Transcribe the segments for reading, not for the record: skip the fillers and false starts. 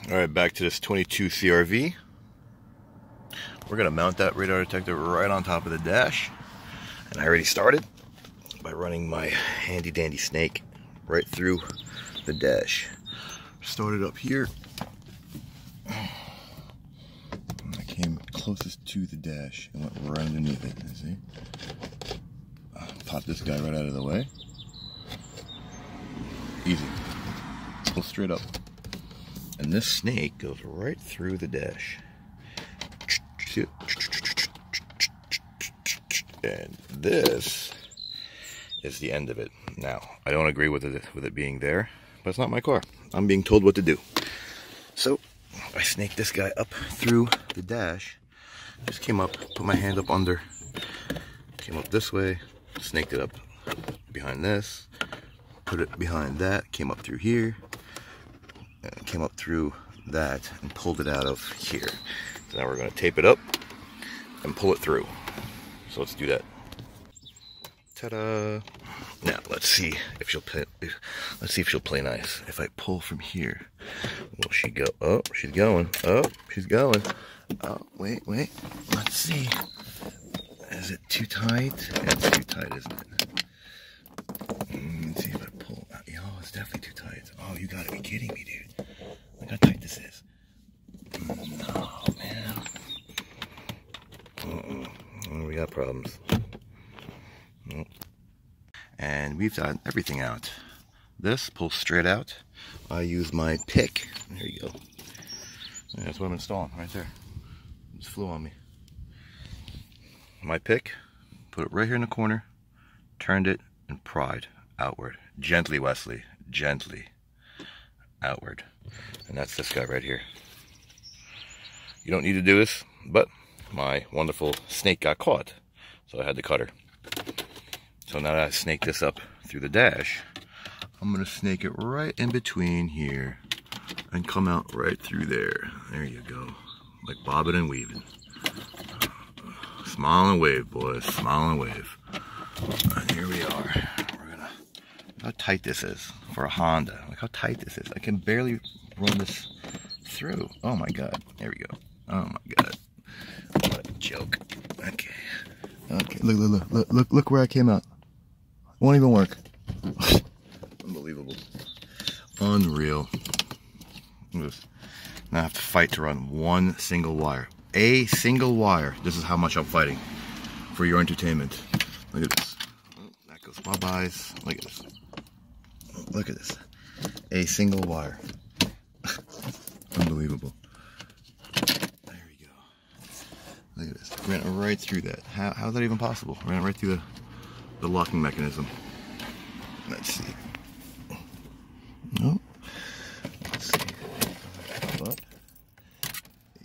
Alright, back to this 22 CRV. We're going to mount that radar detector right on top of the dash. And I already started by running my handy dandy snake right through the dash. Started up here. I came closest to the dash and went right underneath it. You see? Pop this guy right out of the way. Easy. Go straight up. And this snake goes right through the dash. And this is the end of it. Now, I don't agree with it being there, but it's not my car. I'm being told what to do. So, I snaked this guy up through the dash. Just came up, put my hand up under, came up this way, snaked it up behind this, put it behind that, came up through here, and came up through that, and pulled it out of here. So now we're going to tape it up and pull it through. So let's do that. Ta-da! Now let's see if she'll play. Let's see if she'll play nice. If I pull from here, will she go? Oh, she's going. Oh, she's going. Oh, wait. Let's see. Is it too tight? Yeah, it's too tight, isn't it? Let's see if I pull. Oh, it's definitely too tight. Oh, you gotta be kidding me, dude. Look how tight this is. Oh, man. Oh, we got problems. Nope. And we've got everything out. This pulls straight out. I use my pick. There you go. And that's what I'm installing right there. It just flew on me. My pick, put it right here in the corner, turned it, and pried outward. Gently, Wesley. Gently. Outward. And that's this guy right here. You don't need to do this, but my wonderful snake got caught, so I had to cut her. So now that I snake this up through the dash, I'm going to snake it right in between here and come out right through there. There you go. Like bobbing and weaving. Smile and wave, boys. Smile and wave. And here we are. We're gonna. Look how tight this is for a Honda. Look how tight this is. I can barely run this through. Oh my god. There we go. Oh my god. What a joke. Okay. Okay. Look where I came out. It won't even work. Unbelievable. Unreal. Look at this. Now I have to fight to run one single wire. A single wire. This is how much I'm fighting for your entertainment. Look at this. Oh, that goes bye-byes. Look at this. Look at this. A single wire. Unbelievable. There we go. Look at this. Ran right through that. How is that even possible? Ran right through the locking mechanism. Let's see. No. Let's see. What?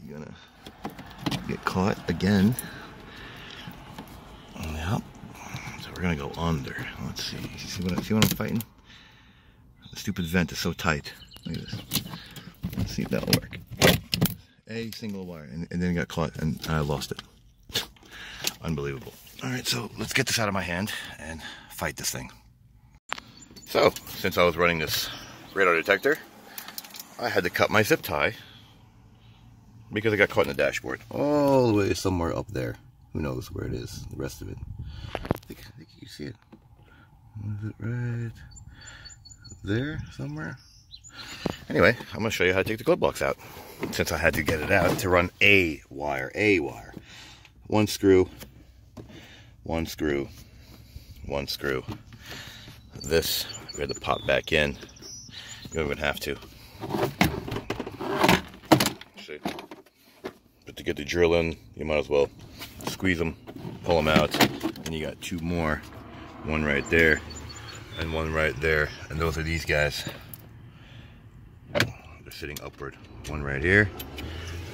You're gonna get caught again. Yep. So we're gonna go under. Let's see. See what I'm fighting? The stupid vent is so tight. Look at this. Let's see if that'll work. A single wire, and then it got caught, and I lost it. Unbelievable. All right, so let's get this out of my hand and fight this thing. So, since I was running this radar detector, I had to cut my zip tie because I got caught in the dashboard. All the way somewhere up there. Who knows where it is, the rest of it. I think you see it. Is it right there somewhere? Anyway, I'm going to show you how to take the glove box out. Since I had to get it out to run a wire. One screw, one screw, one screw. This, we had to pop back in. You don't even have to. See? But to get the drill in, you might as well squeeze them, pull them out, and you got two more. One right there, and one right there. And those are these guys. They're sitting upward. One right here,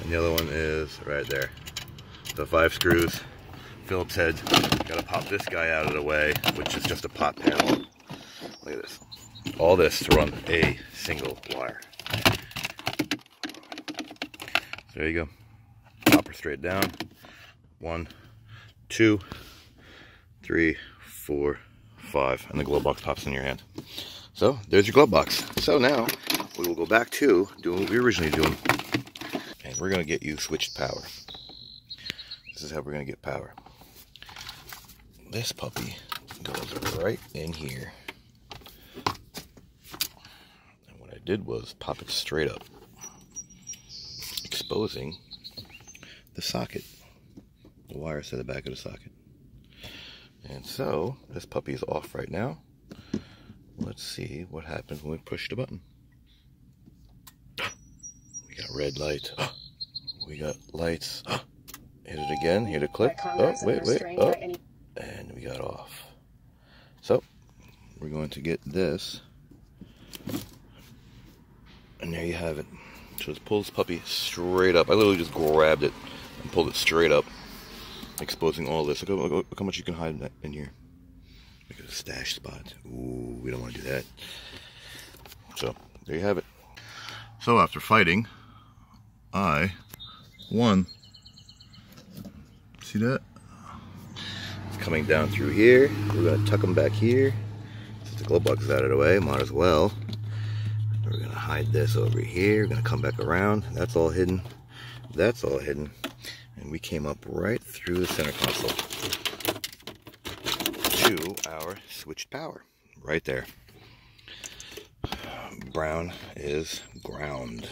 and the other one is right there. The 5 screws, Phillips head. Gotta pop this guy out of the way, which is just a pop panel. Look at this. All this to run a single wire. So there you go. Pop her straight down. 1, 2, 3, 4, 5, and the glove box pops in your hand. So there's your glove box. So now we will go back to doing what we were originally doing. And we're going to get you switched power. This is how we're going to get power. This puppy goes right in here. And what I did was pop it straight up, exposing the socket, the wires to the back of the socket. And so this puppy is off right now. Let's see what happens when we push the button. We got red light. We got lights. Hit it again. Hear the click. Oh, wait. Oh, and we got off. So we're going to get this. And there you have it. So let's pull this puppy straight up. I literally just grabbed it and pulled it straight up, exposing all this. Look how much you can hide in here. Look at the stash spot. Ooh, we don't want to do that. So there you have it. So after fighting, I won. See that? It's coming down through here. We're going to tuck them back here. Since the glove box is out of the way, might as well. We're going to hide this over here. We're going to come back around. That's all hidden. That's all hidden. And we came up right through the center console to our switched power. Right there. Brown is ground.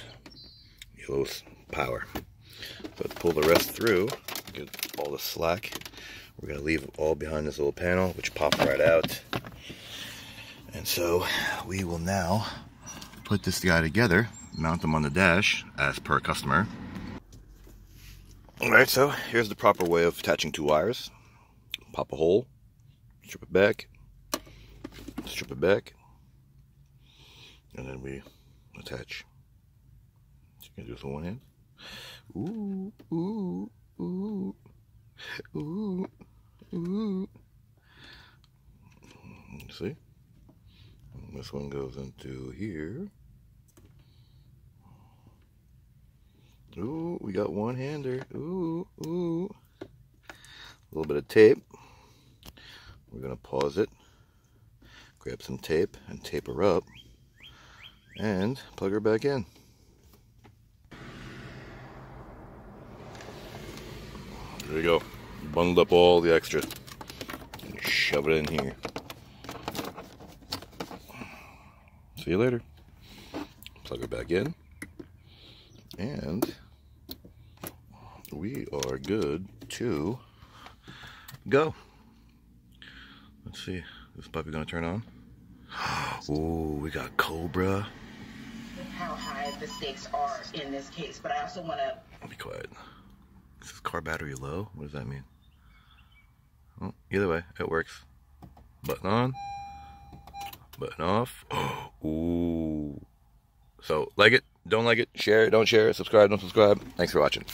Yellow's power. So let's pull the rest through. Get all the slack. We're going to leave it all behind this little panel, which popped right out. And so we will now put this guy together, mount them on the dash as per customer. Alright, so here's the proper way of attaching two wires. Pop a hole, strip it back, and then we attach. So you can do this with one hand. Ooh, ooh, ooh, ooh, ooh. See? And this one goes into here. Ooh, we got one hander. Ooh, ooh. A little bit of tape. We're gonna pause it, grab some tape and tape her up, and plug her back in. There you go. Bundled up all the extras. And shove it in here. See you later. Plug her back in. And we are good to go. Let's see. Is this puppy gonna turn on? Ooh, we got Cobra. How high the stakes are in this case, but I also want to be quiet. Is this car battery low? What does that mean? Well, either way, it works. Button on, button off. Ooh. So, like it, don't like it, share it, don't share it, subscribe, don't subscribe. Thanks for watching.